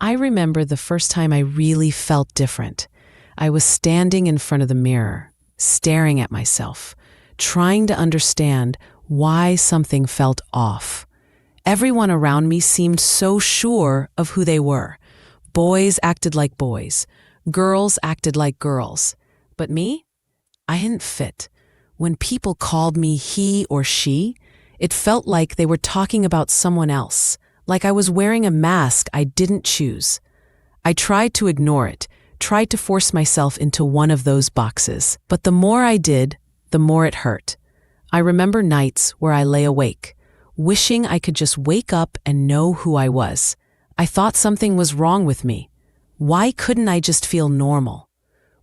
I remember the first time I really felt different. I was standing in front of the mirror, staring at myself, trying to understand why something felt off. Everyone around me seemed so sure of who they were. Boys acted like boys. Girls acted like girls. But me? I didn't fit. When people called me he or she, it felt like they were talking about someone else, like I was wearing a mask I didn't choose. I tried to ignore it, tried to force myself into one of those boxes. But the more I did, the more it hurt. I remember nights where I lay awake, wishing I could just wake up and know who I was. I thought something was wrong with me. Why couldn't I just feel normal?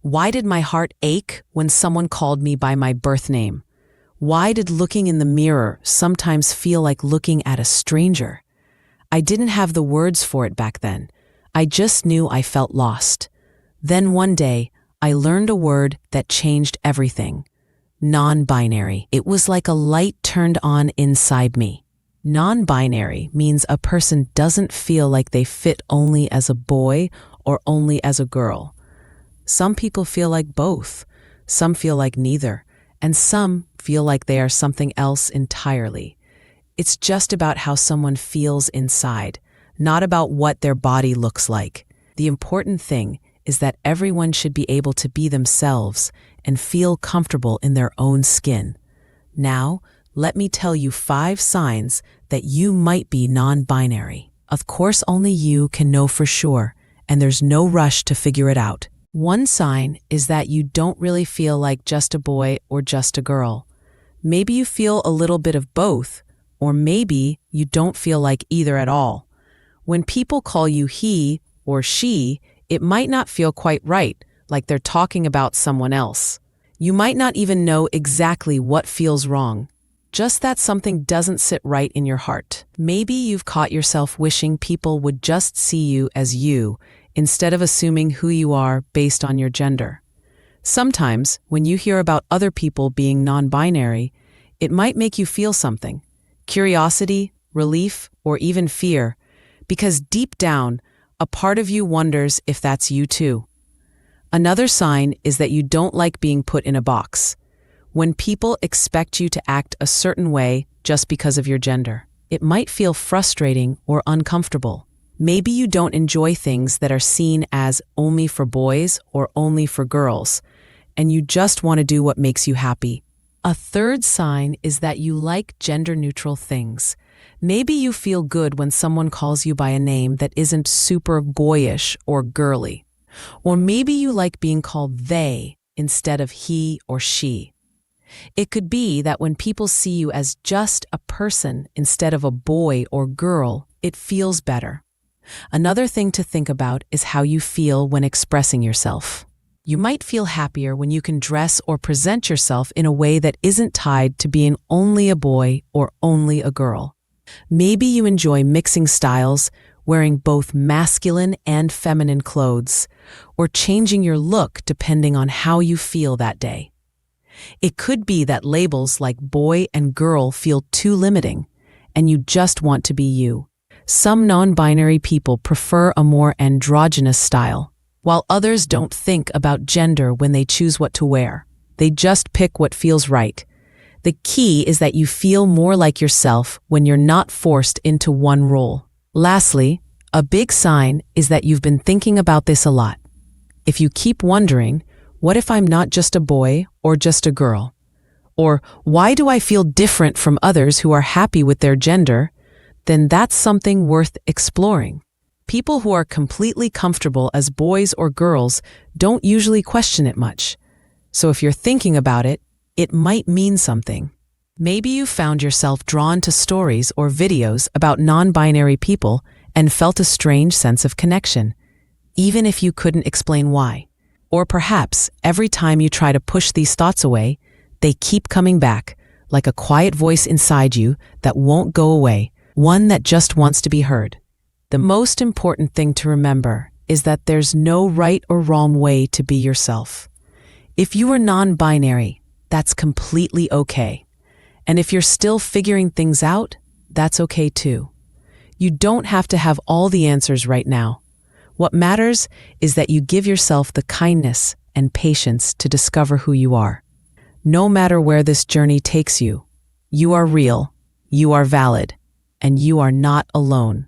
Why did my heart ache when someone called me by my birth name? Why did looking in the mirror sometimes feel like looking at a stranger? I didn't have the words for it back then. I just knew I felt lost. Then one day, I learned a word that changed everything. Non-binary. It was like a light turned on inside me. Non-binary means a person doesn't feel like they fit only as a boy or only as a girl. Some people feel like both. Some feel like neither. And some feel like they are something else entirely. It's just about how someone feels inside, not about what their body looks like. The important thing is that everyone should be able to be themselves and feel comfortable in their own skin. Now, let me tell you 5 signs that you might be non-binary. Of course, only you can know for sure, and there's no rush to figure it out. One sign is that you don't really feel like just a boy or just a girl. Maybe you feel a little bit of both, or maybe you don't feel like either at all. When people call you he or she, it might not feel quite right, like they're talking about someone else. You might not even know exactly what feels wrong, just that something doesn't sit right in your heart. Maybe you've caught yourself wishing people would just see you as you, instead of assuming who you are based on your gender. Sometimes, when you hear about other people being non-binary, it might make you feel something: curiosity, relief, or even fear, because deep down, a part of you wonders if that's you too. Another sign is that you don't like being put in a box. When people expect you to act a certain way just because of your gender, it might feel frustrating or uncomfortable. Maybe you don't enjoy things that are seen as only for boys or only for girls, and you just want to do what makes you happy. A third sign is that you like gender-neutral things. Maybe you feel good when someone calls you by a name that isn't super boyish or girly. Or maybe you like being called they instead of he or she. It could be that when people see you as just a person instead of a boy or girl, it feels better. Another thing to think about is how you feel when expressing yourself. You might feel happier when you can dress or present yourself in a way that isn't tied to being only a boy or only a girl. Maybe you enjoy mixing styles, wearing both masculine and feminine clothes, or changing your look depending on how you feel that day. It could be that labels like boy and girl feel too limiting, and you just want to be you. Some non-binary people prefer a more androgynous style, while others don't think about gender when they choose what to wear. They just pick what feels right. The key is that you feel more like yourself when you're not forced into one role. Lastly, a big sign is that you've been thinking about this a lot. If you keep wondering, what if I'm not just a boy or just a girl? Or why do I feel different from others who are happy with their gender? Then that's something worth exploring. People who are completely comfortable as boys or girls don't usually question it much. So if you're thinking about it, it might mean something. Maybe you found yourself drawn to stories or videos about non-binary people and felt a strange sense of connection, even if you couldn't explain why. Or perhaps every time you try to push these thoughts away, they keep coming back, like a quiet voice inside you that won't go away, one that just wants to be heard. The most important thing to remember is that there's no right or wrong way to be yourself. If you are non-binary, that's completely okay. And if you're still figuring things out, that's okay too. You don't have to have all the answers right now. What matters is that you give yourself the kindness and patience to discover who you are. No matter where this journey takes you, you are real, you are valid, and you are not alone.